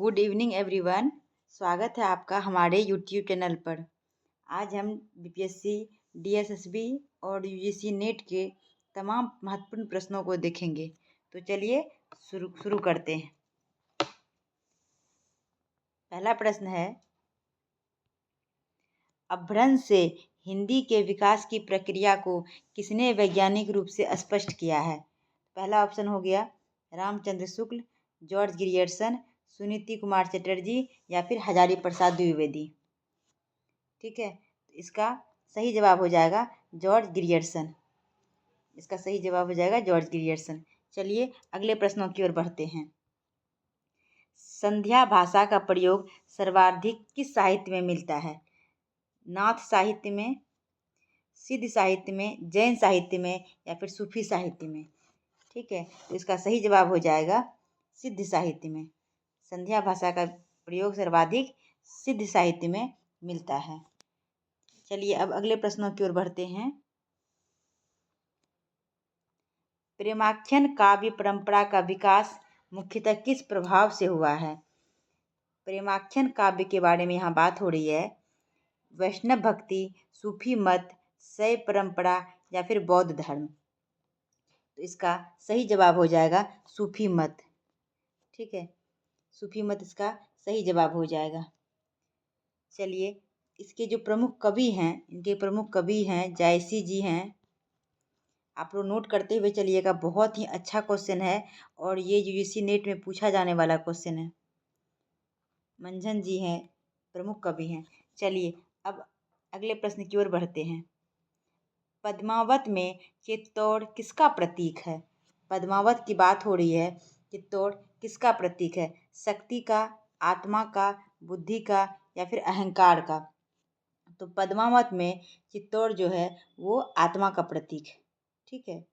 Good evening everyone. स्वागत है आपका हमारे यूट्यूब चैनल पर। आज हम बीपीएससी, डीएसएसबी और यूजीसी नेट के तमाम महत्वपूर्ण प्रश्नों को देखेंगे। तो चलिए शुरू करते हैं। पहला प्रश्न है, अपभ्रंश से हिंदी के विकास की प्रक्रिया को किसने वैज्ञानिक रूप से स्पष्ट किया है? पहला ऑप्शन हो गया रामचंद्र शुक्ल, जॉर्ज ग्रियर्सन, सुनीति कुमार चटर्जी या फिर हजारी प्रसाद द्विवेदी। ठीक है, तो इसका सही जवाब हो जाएगा जॉर्ज ग्रियर्सन। इसका सही जवाब हो जाएगा जॉर्ज ग्रियर्सन। चलिए अगले प्रश्नों की ओर बढ़ते हैं। संध्या भाषा का प्रयोग सर्वाधिक किस साहित्य में मिलता है? नाथ साहित्य में, सिद्ध साहित्य में, जैन साहित्य में या फिर सूफी साहित्य में? ठीक है, तो इसका सही जवाब हो जाएगा सिद्ध साहित्य में। संध्या भाषा का प्रयोग सर्वाधिक सिद्ध साहित्य में मिलता है। चलिए अब अगले प्रश्नों की ओर बढ़ते हैं। प्रेमाख्यान काव्य परंपरा का विकास मुख्यतः किस प्रभाव से हुआ है? प्रेमाख्यान काव्य के बारे में यहाँ बात हो रही है। वैष्णव भक्ति, सूफी मत, शैव परंपरा या फिर बौद्ध धर्म? तो इसका सही जवाब हो जाएगा सूफी मत। ठीक है, सूफी मत इसका सही जवाब हो जाएगा। चलिए इसके जो प्रमुख कवि हैं, इनके प्रमुख कवि हैं जायसी जी हैं। आप लोग नोट करते हुए चलिएगा, बहुत ही अच्छा क्वेश्चन है और ये यूजीसी नेट में पूछा जाने वाला क्वेश्चन है। मंझन जी हैं, प्रमुख कवि हैं। चलिए अब अगले प्रश्न की ओर बढ़ते हैं। पद्मावत में चित्तौड़ किसका प्रतीक है? पद्मावत की बात हो रही है, चित्तौड़ किसका प्रतीक है? शक्ति का, आत्मा का, बुद्धि का या फिर अहंकार का? तो पद्मावत में चित्तौड़ जो है वो आत्मा का प्रतीक है। ठीक है,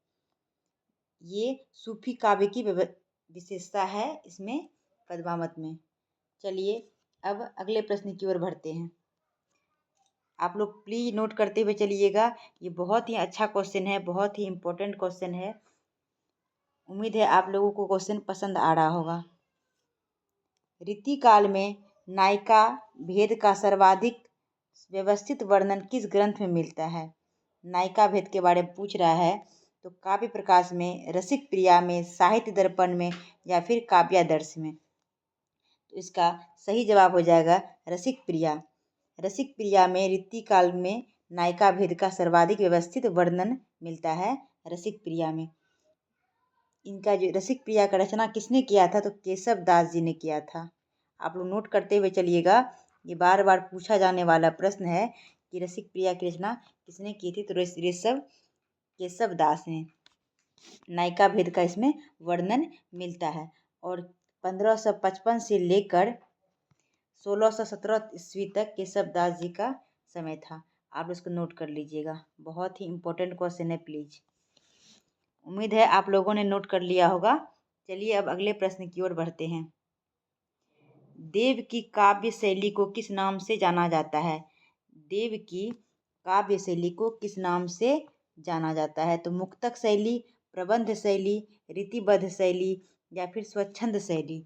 ये सूफी काव्य की विशेषता है इसमें, पद्मावत में। चलिए अब अगले प्रश्न की ओर बढ़ते हैं। आप लोग प्लीज नोट करते हुए चलिएगा, ये बहुत ही अच्छा क्वेश्चन है, बहुत ही इम्पोर्टेंट क्वेश्चन है। उम्मीद है आप लोगों को क्वेश्चन पसंद आ रहा होगा। रीतिकाल में नायिका भेद का सर्वाधिक व्यवस्थित वर्णन किस ग्रंथ में मिलता है? नायिका भेद के बारे में पूछ रहा है, तो काव्य प्रकाश में, रसिक प्रिया में, साहित्य दर्पण में या फिर काव्यादर्श में? तो इसका सही जवाब हो जाएगा रसिक प्रिया। रसिक प्रिया में रीतिकाल में नायिका भेद का सर्वाधिक व्यवस्थित वर्णन मिलता है रसिक प्रिया में। इनका जो रसिक प्रिया का रचना किसने किया था? तो केशव दास जी ने किया था। आप लोग नोट करते हुए चलिएगा, ये बार बार पूछा जाने वाला प्रश्न है कि रसिक प्रिया की रचना किसने की थी? तो केशव दास ने। नायिका भेद का इसमें वर्णन मिलता है और 1555 से लेकर 1617 ईस्वी तक केशव दास जी का समय था। आप इसको नोट कर लीजिएगा, बहुत ही इम्पोर्टेंट क्वेश्चन है, प्लीज। उम्मीद है आप लोगों ने नोट कर लिया होगा। चलिए अब अगले प्रश्न की ओर बढ़ते हैं। देव की काव्य शैली को किस नाम से जाना जाता है? देव की काव्य शैली को किस नाम से जाना जाता है? तो मुक्तक शैली, प्रबंध शैली, रीतिबद्ध शैली या फिर स्वच्छंद शैली?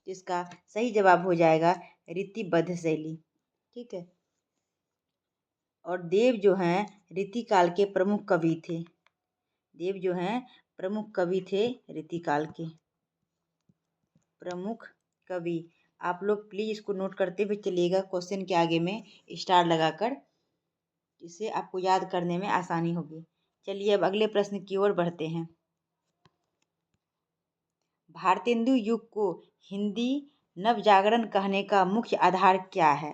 तो इसका सही जवाब हो जाएगा रीतिबद्ध शैली। ठीक है, और देव जो हैं रीतिकाल के प्रमुख कवि थे। देव जो हैं प्रमुख कवि थे रीतिकाल के प्रमुख कवि। आप लोग प्लीज इसको नोट करते हुए चलिएगा, क्वेश्चन के आगे में स्टार लगाकर, इससे आपको याद करने में आसानी होगी। चलिए अब अगले प्रश्न की ओर बढ़ते हैं। भारतेंदु युग को हिंदी नवजागरण कहने का मुख्य आधार क्या है?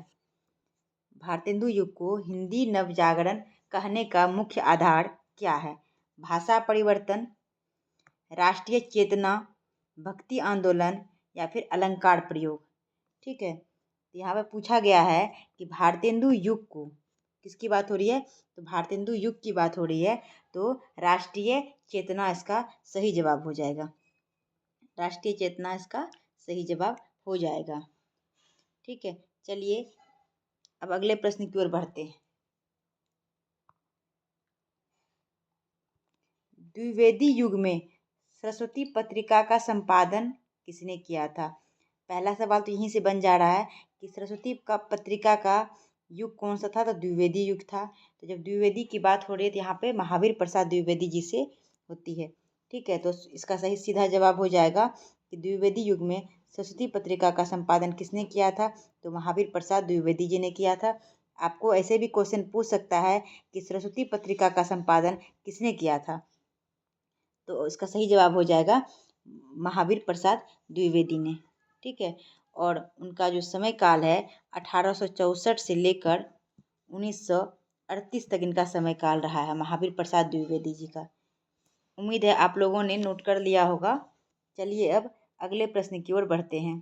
भारतेंदु युग को हिंदी नवजागरण कहने का मुख्य आधार क्या है? भाषा परिवर्तन, राष्ट्रीय चेतना, भक्ति आंदोलन या फिर अलंकार प्रयोग? ठीक है, यहाँ पे पूछा गया है कि भारतेंदु युग को, किसकी बात हो रही है? तो भारतेंदु युग की बात हो रही है, तो राष्ट्रीय चेतना इसका सही जवाब हो जाएगा। राष्ट्रीय चेतना इसका सही जवाब हो जाएगा। ठीक है, चलिए अब अगले प्रश्न की ओर बढ़ते हैं। द्विवेदी युग में सरस्वती पत्रिका का संपादन किसने किया था? पहला सवाल तो यहीं से बन जा रहा है कि सरस्वती का पत्रिका का युग कौन सा था, तो द्विवेदी युग था। तो जब द्विवेदी की बात हो रही है तो यहाँ पे महावीर प्रसाद द्विवेदी जी से होती है। ठीक है, तो इसका सही सीधा जवाब हो जाएगा कि द्विवेदी युग में सरस्वती पत्रिका का संपादन किसने किया था, तो महावीर प्रसाद द्विवेदी जी ने किया था। आपको ऐसे भी क्वेश्चन पूछ सकता है कि सरस्वती पत्रिका का संपादन किसने किया था, तो इसका सही जवाब हो जाएगा महावीर प्रसाद द्विवेदी ने। ठीक है, और उनका जो समय काल है 1864 से लेकर 1938 तक इनका समय काल रहा है, महावीर प्रसाद द्विवेदी जी का। उम्मीद है आप लोगों ने नोट कर लिया होगा। चलिए अब अगले प्रश्न की ओर बढ़ते हैं।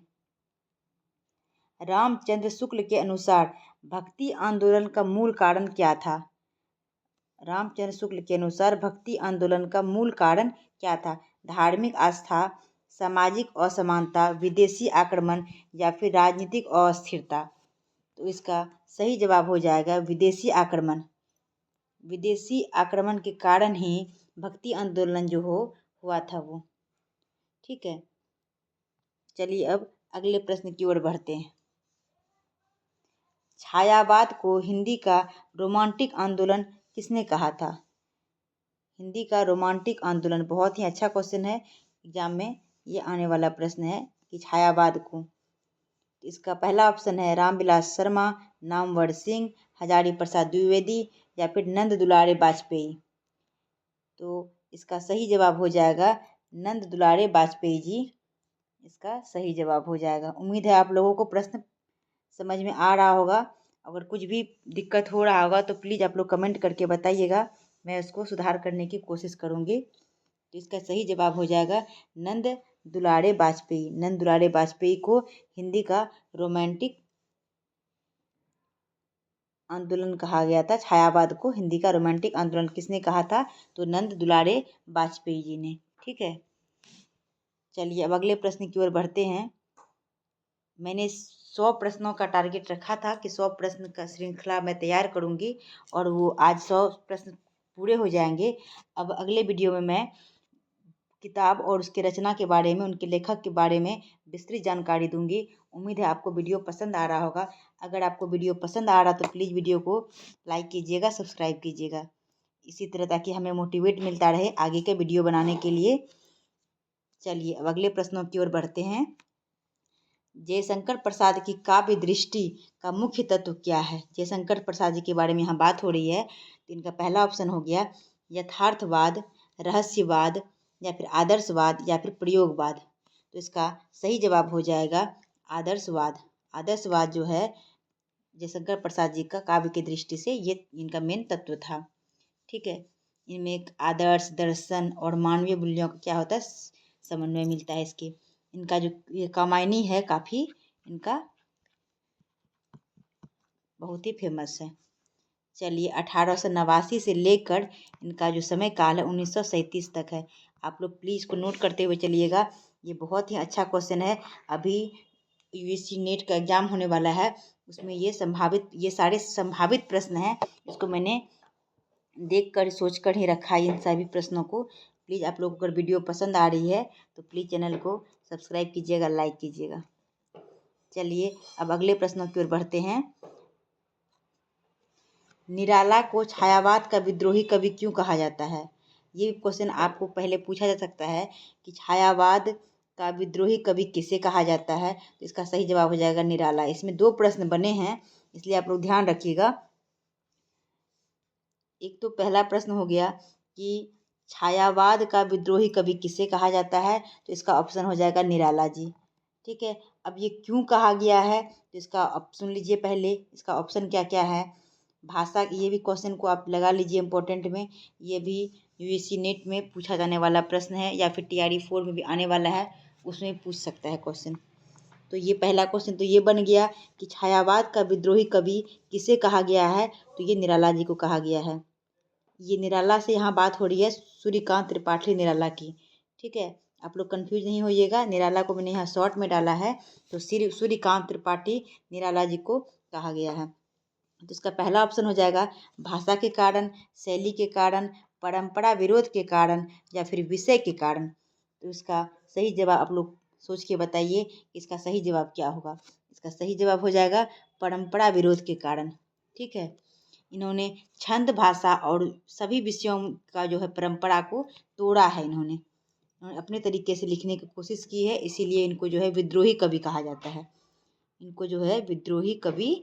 रामचंद्र शुक्ल के अनुसार भक्ति आंदोलन का मूल कारण क्या था? रामचंद्र शुक्ल के अनुसार भक्ति आंदोलन का मूल कारण क्या था? धार्मिक आस्था, सामाजिक असमानता, विदेशी आक्रमण या फिर राजनीतिक अस्थिरता? तो इसका सही जवाब हो जाएगा विदेशी आक्रमण। विदेशी आक्रमण के कारण ही भक्ति आंदोलन जो हुआ था वो। ठीक है, चलिए अब अगले प्रश्न की ओर बढ़ते हैं। छायावाद को हिंदी का रोमांटिक आंदोलन किसने कहा था? हिंदी का रोमांटिक आंदोलन, बहुत ही अच्छा क्वेश्चन है, एग्जाम में ये आने वाला प्रश्न है कि छायावाद को। इसका पहला ऑप्शन है रामविलास शर्मा, नामवर सिंह, हजारी प्रसाद द्विवेदी या फिर नंद दुलारे वाजपेयी। तो इसका सही जवाब हो जाएगा नंद दुलारे वाजपेयी जी, इसका सही जवाब हो जाएगा। उम्मीद है आप लोगों को प्रश्न समझ में आ रहा होगा। अगर कुछ भी दिक्कत हो रहा होगा तो प्लीज़ आप लोग कमेंट करके बताइएगा, मैं उसको सुधार करने की कोशिश करूँगी। तो इसका सही जवाब हो जाएगा नंद दुलारे वाजपेयी। नंद दुलारे वाजपेयी को हिंदी का रोमांटिक आंदोलन कहा गया था। छायावाद को हिंदी का रोमांटिक आंदोलन किसने कहा था, तो नंद दुलारे वाजपेयी जी ने। ठीक है, चलिए अब अगले प्रश्न की ओर बढ़ते हैं। मैंने 100 प्रश्नों का टारगेट रखा था कि 100 प्रश्न का श्रृंखला मैं तैयार करूंगी और वो आज 100 प्रश्न पूरे हो जाएंगे। अब अगले वीडियो में मैं किताब और उसके रचना के बारे में, उनके लेखक के बारे में विस्तृत जानकारी दूंगी। उम्मीद है आपको वीडियो पसंद आ रहा होगा। अगर आपको वीडियो पसंद आ रहा तो प्लीज़ वीडियो को लाइक कीजिएगा, सब्सक्राइब कीजिएगा, इसी तरह ताकि हमें मोटिवेट मिलता रहे आगे के वीडियो बनाने के लिए। चलिए अब अगले प्रश्नों की ओर बढ़ते हैं। जयशंकर प्रसाद की काव्य दृष्टि का मुख्य तत्व क्या है? जयशंकर प्रसाद जी के बारे में यहाँ बात हो रही है, तो इनका पहला ऑप्शन हो गया यथार्थवाद, रहस्यवाद या फिर आदर्शवाद या फिर प्रयोगवाद। तो इसका सही जवाब हो जाएगा आदर्शवाद। आदर्शवाद जो है जयशंकर प्रसाद जी का काव्य की दृष्टि से ये इनका मेन तत्व था। ठीक है, इनमें एक आदर्श, दर्शन और मानवीय मूल्यों का क्या होता है, समन्वय मिलता है इसके। इनका जो ये कामायनी है काफ़ी इनका बहुत ही फेमस है। चलिए 1889 से लेकर इनका जो समय काल है 1937 तक है। आप लोग प्लीज़ इसको नोट करते हुए चलिएगा, ये बहुत ही अच्छा क्वेश्चन है। अभी यूपीएससी नेट का एग्ज़ाम होने वाला है, उसमें ये सारे संभावित प्रश्न हैं। इसको मैंने देख कर सोच कर ही रखा है इन सभी प्रश्नों को। प्लीज़ आप लोग अगर वीडियो पसंद आ रही है तो प्लीज़ चैनल को सब्सक्राइब कीजिएगा, लाइक कीजिएगा। चलिए अब अगले प्रश्नों की ओर बढ़ते हैं। निराला को छायावाद का विद्रोही कवि क्यों कहा जाता है? ये क्वेश्चन आपको पहले पूछा जा सकता है कि छायावाद का विद्रोही कवि किसे कहा जाता है, तो इसका सही जवाब हो जाएगा निराला। इसमें 2 प्रश्न बने हैं, इसलिए आप लोग ध्यान रखिएगा। एक तो पहला प्रश्न हो गया कि छायावाद का विद्रोही कवि किसे कहा जाता है, तो इसका ऑप्शन हो जाएगा निराला जी। ठीक है, अब ये क्यों कहा गया है, तो इसका सुन लीजिए पहले इसका ऑप्शन क्या क्या है। भाषा, ये भी क्वेश्चन को आप लगा लीजिए इम्पोर्टेंट में, ये भी यूपीएससी नेट में पूछा जाने वाला प्रश्न है या फिर TRE 4 में भी आने वाला है, उसमें पूछ सकता है क्वेश्चन। तो ये पहला क्वेश्चन तो ये बन गया कि छायावाद का विद्रोही कवि किसे कहा गया है, तो ये निराला जी को कहा गया है। ये निराला से यहाँ बात हो रही है सूर्यकांत त्रिपाठी निराला की। ठीक है, आप लोग कंफ्यूज नहीं होइएगा, निराला को मैंने यहाँ शॉर्ट में डाला है, तो सूर्यकांत त्रिपाठी निराला जी को कहा गया है। तो इसका पहला ऑप्शन हो जाएगा भाषा के कारण, शैली के कारण, परंपरा विरोध के कारण या फिर विषय के कारण। तो इसका सही जवाब आप लोग सोच के बताइए इसका सही जवाब क्या होगा। इसका सही जवाब हो जाएगा परंपरा विरोध के कारण। ठीक है, इन्होंने छंद, भाषा और सभी विषयों का जो है परंपरा को तोड़ा है। इन्होंने अपने तरीके से लिखने की कोशिश की है, इसीलिए इनको जो है विद्रोही कवि कहा जाता है। इनको जो है विद्रोही कवि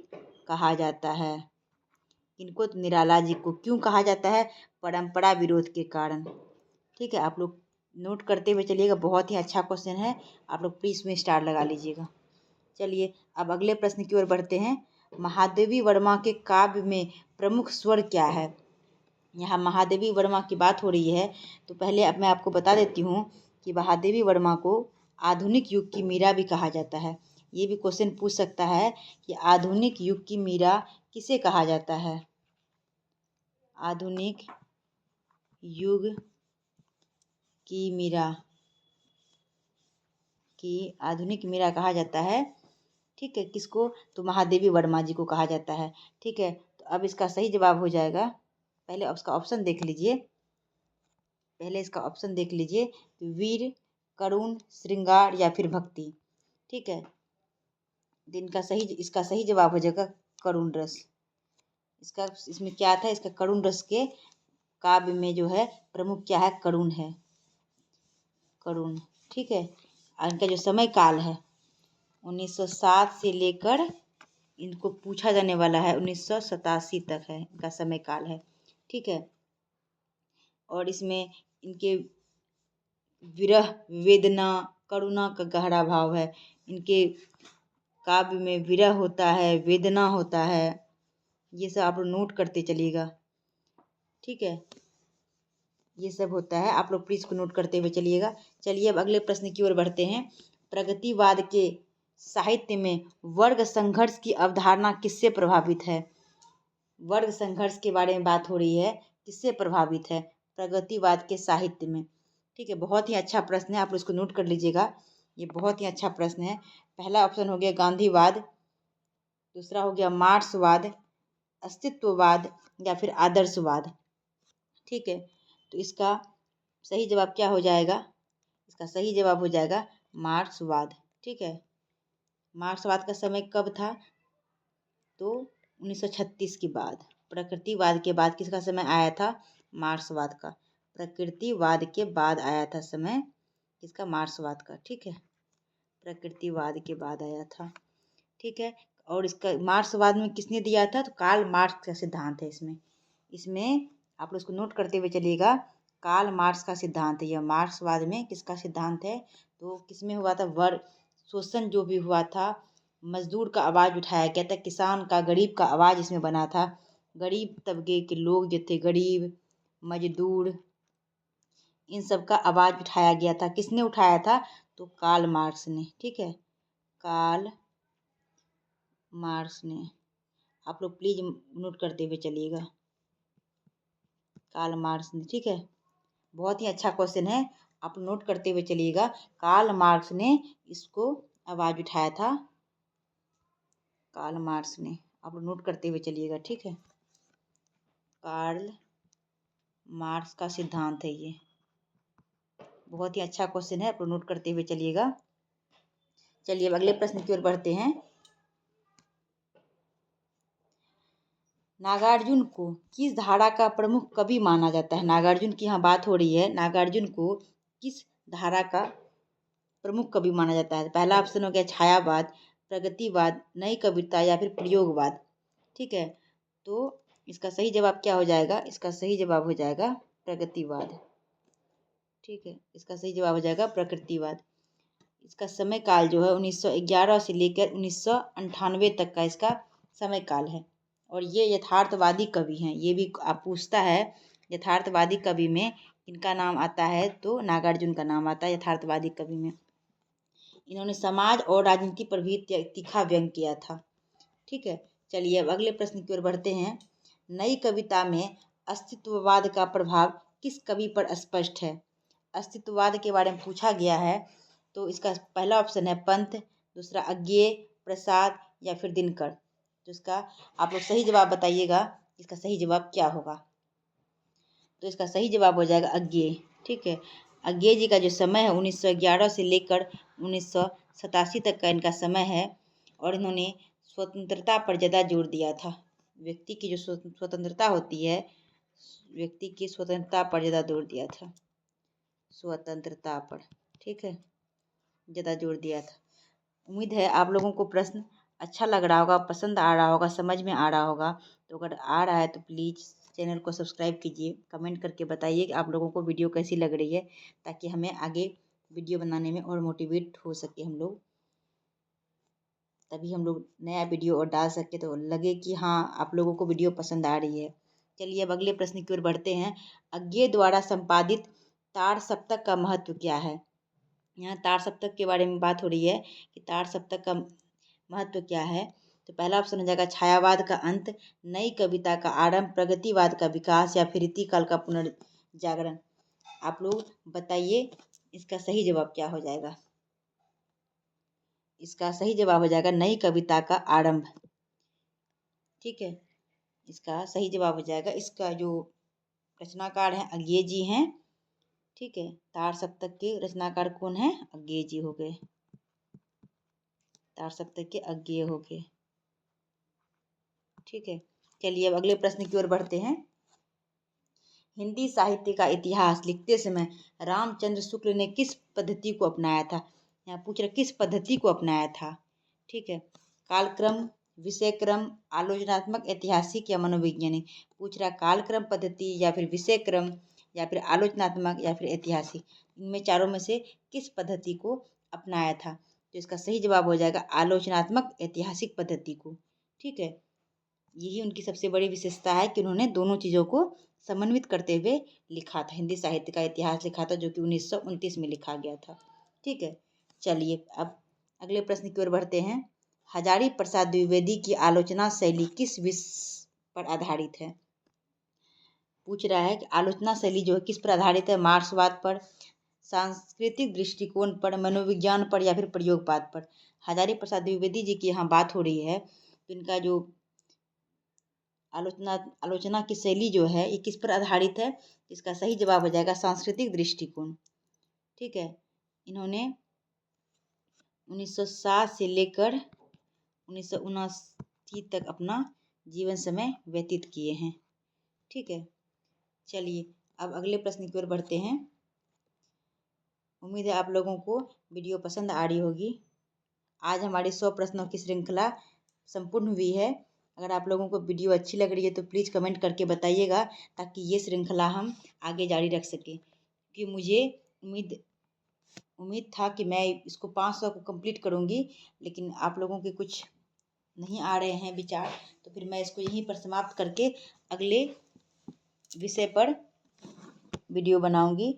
कहा जाता है। इनको तो निराला जी को क्यों कहा जाता है? परंपरा विरोध के कारण। ठीक है, आप लोग नोट करते हुए चलिएगा, बहुत ही अच्छा क्वेश्चन है, आप लोग प्लीज इसमें स्टार लगा लीजिएगा। चलिए अब अगले प्रश्न की ओर बढ़ते हैं। महादेवी वर्मा के काव्य में प्रमुख स्वर क्या है? यहाँ महादेवी वर्मा की बात हो रही है, तो पहले अब मैं आपको बता देती हूँ कि महादेवी वर्मा को आधुनिक युग की मीरा भी कहा जाता है। ये भी क्वेश्चन पूछ सकता है कि आधुनिक युग की मीरा किसे कहा जाता है? आधुनिक युग की मीरा आधुनिक मीरा कहा जाता है। ठीक है, किसको? तो महादेवी वर्मा जी को कहा जाता है। ठीक है, तो अब इसका सही जवाब हो जाएगा, पहले इसका ऑप्शन देख लीजिए। तो वीर, करुण, श्रृंगार या फिर भक्ति। ठीक है, इसका सही जवाब हो जाएगा करुण रस। इसमें क्या था? इसका करुण रस के काव्य में जो है प्रमुख क्या है? करुण है, करुण। ठीक है, और इनका जो समय काल है 1907 से लेकर, इनको पूछा जाने वाला है 1987 तक है इनका समय काल है। ठीक है, और इसमें इनके विरह, वेदना, करुणा का गहरा भाव है। इनके काव्य में विरह होता है, वेदना होता है, ये सब आप लोग नोट करते चलिएगा। ठीक है, ये सब होता है, आप लोग प्लीज को नोट करते हुए चलिएगा। चलिए अब अगले प्रश्न की ओर बढ़ते हैं। प्रगतिवाद के साहित्य में वर्ग संघर्ष की अवधारणा किससे प्रभावित है? वर्ग संघर्ष के बारे में बात हो रही है, किससे प्रभावित है प्रगतिवाद के साहित्य में? ठीक है, बहुत ही अच्छा प्रश्न है, आप लोग इसको नोट कर लीजिएगा, ये बहुत ही अच्छा प्रश्न है। पहला ऑप्शन हो गया गांधीवाद, दूसरा हो गया मार्क्सवाद, अस्तित्ववाद या फिर आदर्शवाद। ठीक है, तो इसका सही जवाब क्या हो जाएगा? इसका सही जवाब हो जाएगा मार्क्सवाद। ठीक है, मार्क्सवाद का समय कब था? तो 1936 के बाद। प्रकृतिवाद के बाद किसका समय आया था? मार्क्सवाद का। प्रकृतिवाद के बाद आया था समय किसका? मार्क्सवाद का। ठीक है, प्रकृतिवाद के बाद आया था। ठीक है, और इसका मार्क्सवाद में किसने दिया था? तो कार्ल मार्क्स का सिद्धांत है इसमें। इसमें आप लोग इसको नोट करते हुए चलिएगा, कार्ल मार्क्स का सिद्धांत है यह। मार्क्सवाद में किसका सिद्धांत है? तो किसमें हुआ था? वर्ग शोषण जो भी हुआ था, मजदूर का आवाज़ उठाया गया था, किसान का, गरीब का आवाज़ इसमें बना था। गरीब तबके के लोग जो थे, गरीब, मजदूर, इन सब का आवाज़ उठाया गया था। किसने उठाया था? तो कार्ल मार्क्स ने। ठीक है, कार्ल मार्क्स ने। आप लोग प्लीज नोट करते हुए चलिएगा, कार्ल मार्क्स ने। ठीक है, बहुत ही अच्छा क्वेश्चन है, आप नोट करते हुए चलिएगा। कार्ल मार्क्स ने इसको आवाज़ उठाया था, कार्ल मार्क्स ने। आप लोग नोट करते हुए चलिएगा। ठीक है, कार्ल मार्क्स का सिद्धांत है ये, बहुत ही अच्छा क्वेश्चन है, आप लोग नोट करते हुए चलिएगा। चलिए अब अगले प्रश्न की ओर बढ़ते हैं। नागार्जुन को किस धारा का प्रमुख कवि माना जाता है? नागार्जुन की यहाँ बात हो रही है, नागार्जुन को किस धारा का प्रमुख कवि माना जाता है? पहला ऑप्शन हो गया छायावाद, प्रगतिवाद, नई कविता या फिर प्रयोगवाद। ठीक है, तो इसका सही जवाब क्या हो जाएगा? इसका सही जवाब हो जाएगा प्रगतिवाद। ठीक है, इसका सही जवाब हो जाएगा प्रकृतिवाद। इसका समय काल जो है 1911 से लेकर 1998 तक का इसका समय काल है, और ये यथार्थवादी कवि हैं। ये भी आप पूछता है, यथार्थवादी कवि में इनका नाम आता है, तो नागार्जुन का नाम आता है यथार्थवादी कवि में। इन्होंने समाज और राजनीति पर भी तीखा व्यंग किया था। ठीक है, चलिए अब अगले प्रश्न की ओर बढ़ते हैं। नई कविता में अस्तित्ववाद का प्रभाव किस कवि पर स्पष्ट है? अस्तित्ववाद के बारे में पूछा गया है, तो इसका पहला ऑप्शन है पंत, दूसरा अज्ञेय, प्रसाद या फिर दिनकर। तो इसका आप लोग सही जवाब बताइएगा, इसका सही जवाब क्या होगा? तो इसका सही जवाब हो जाएगा अज्ञेय। ठीक है, अज्ञेय जी का जो समय है 1911 से लेकर 1987 तक का इनका समय है और इन्होंने स्वतंत्रता पर ज़्यादा जोर दिया था। व्यक्ति की जो स्वतंत्रता होती है, व्यक्ति की स्वतंत्रता पर ज़्यादा जोर दिया था, स्वतंत्रता पर, ठीक है, ज़्यादा जोर दिया था। उम्मीद है आप लोगों को प्रश्न अच्छा लग रहा होगा, पसंद आ रहा होगा, समझ में आ रहा होगा। तो अगर आ रहा है तो प्लीज़ चैनल को सब्सक्राइब कीजिए, कमेंट करके बताइए कि आप लोगों को वीडियो कैसी लग रही है, ताकि हमें आगे वीडियो बनाने में और मोटिवेट हो सके हम लोग, तभी हम लोग नया वीडियो और डाल सके तो लगे कि हाँ आप लोगों को वीडियो पसंद आ रही है। चलिए अब अगले प्रश्न की ओर बढ़ते हैं। अज्ञेय द्वारा संपादित तार सप्तक का महत्व क्या है? यहाँ तार सप्तक के बारे में बात हो रही है कि तार सप्तक का महत्व क्या है। तो पहला ऑप्शन हो जाएगा छायावाद का अंत, नई कविता का आरंभ, प्रगतिवाद का विकास या फिर रीतिकाल का पुनर्जागरण। आप लोग बताइए इसका सही जवाब क्या हो जाएगा। इसका सही जवाब हो जाएगा नई कविता का आरंभ, ठीक है, इसका सही जवाब हो जाएगा। इसका जो रचनाकार हैं अज्ञेय जी हैं, ठीक है, तार सप्तक के रचनाकार कौन है? अज्ञेय जी हो गए, तार सप्तक के अज्ञेय हो गए, ठीक है। चलिए अब अगले प्रश्न की ओर बढ़ते हैं। हिंदी साहित्य का इतिहास लिखते समय रामचंद्र शुक्ल ने किस पद्धति को अपनाया था? यहाँ पूछ रहा किस पद्धति को अपनाया था, ठीक है। कालक्रम, विषय क्रम, आलोचनात्मक, ऐतिहासिक या मनोवैज्ञानिक। पूछ रहा कालक्रम पद्धति या फिर विषय क्रम या फिर आलोचनात्मक या फिर ऐतिहासिक, इनमें चारों में से किस पद्धति को अपनाया था? तो इसका सही जवाब हो जाएगा आलोचनात्मक ऐतिहासिक पद्धति को, ठीक है। यही उनकी सबसे बड़ी विशेषता है कि उन्होंने दोनों चीज़ों को समन्वित करते हुए लिखा था, हिंदी साहित्य का इतिहास लिखा था, जो कि 1929 में लिखा गया था, ठीक है। चलिए अब अगले प्रश्न की ओर बढ़ते हैं। हजारी प्रसाद द्विवेदी की आलोचना शैली किस विषय पर आधारित है? पूछ रहा है कि आलोचना शैली जो है किस पर आधारित है? मार्क्सवाद पर, सांस्कृतिक दृष्टिकोण पर, मनोविज्ञान पर या फिर प्रयोगवाद पर। हजारी प्रसाद द्विवेदी जी की यहाँ बात हो रही है, तो इनका जो आलोचना की शैली जो है ये किस पर आधारित है? इसका सही जवाब हो जाएगा सांस्कृतिक दृष्टिकोण, ठीक है। इन्होंने 1907 से लेकर 1979 तक अपना जीवन समय व्यतीत किए हैं, ठीक है। चलिए अब अगले प्रश्न की ओर बढ़ते हैं। उम्मीद है आप लोगों को वीडियो पसंद आ रही होगी। आज हमारी 100 प्रश्नों की श्रृंखला संपूर्ण हुई है। अगर आप लोगों को वीडियो अच्छी लग रही है तो प्लीज़ कमेंट करके बताइएगा, ताकि ये श्रृंखला हम आगे जारी रख सकें, कि मुझे उम्मीद था कि मैं इसको 500 को कंप्लीट करूँगी, लेकिन आप लोगों के कुछ नहीं आ रहे हैं विचार, तो फिर मैं इसको यहीं पर समाप्त करके अगले विषय पर वीडियो बनाऊँगी।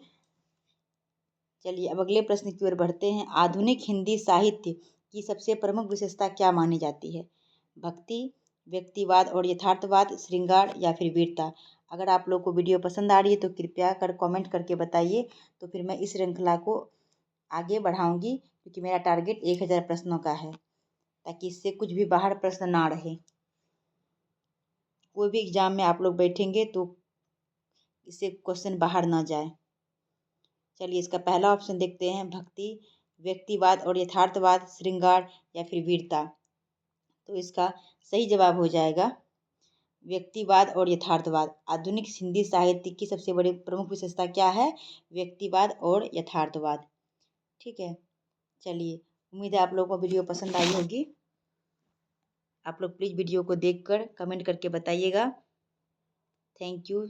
चलिए अब अगले प्रश्न की ओर बढ़ते हैं। आधुनिक हिंदी साहित्य की सबसे प्रमुख विशेषता क्या मानी जाती है? भक्ति, व्यक्तिवाद और यथार्थवाद, श्रृंगार या फिर वीरता। अगर आप लोग को वीडियो पसंद आ रही है तो कृपया कर कमेंट करके बताइए, तो फिर मैं इस श्रृंखला को आगे बढ़ाऊंगी, क्योंकि मेरा टारगेट 1000 प्रश्नों का है, ताकि इससे कुछ भी बाहर प्रश्न ना रहे। कोई भी एग्जाम में आप लोग बैठेंगे तो इससे क्वेश्चन बाहर ना जाए। चलिए इसका पहला ऑप्शन देखते हैं, भक्ति, व्यक्तिवाद और यथार्थवाद, श्रृंगार या फिर वीरता। तो इसका सही जवाब हो जाएगा व्यक्तिवाद और यथार्थवाद। आधुनिक हिंदी साहित्य की सबसे बड़ी प्रमुख विशेषता क्या है? व्यक्तिवाद और यथार्थवाद, ठीक है। चलिए उम्मीद है आप लोगों को वीडियो पसंद आई होगी। आप लोग प्लीज़ वीडियो को देखकर कमेंट करके बताइएगा। Thank you.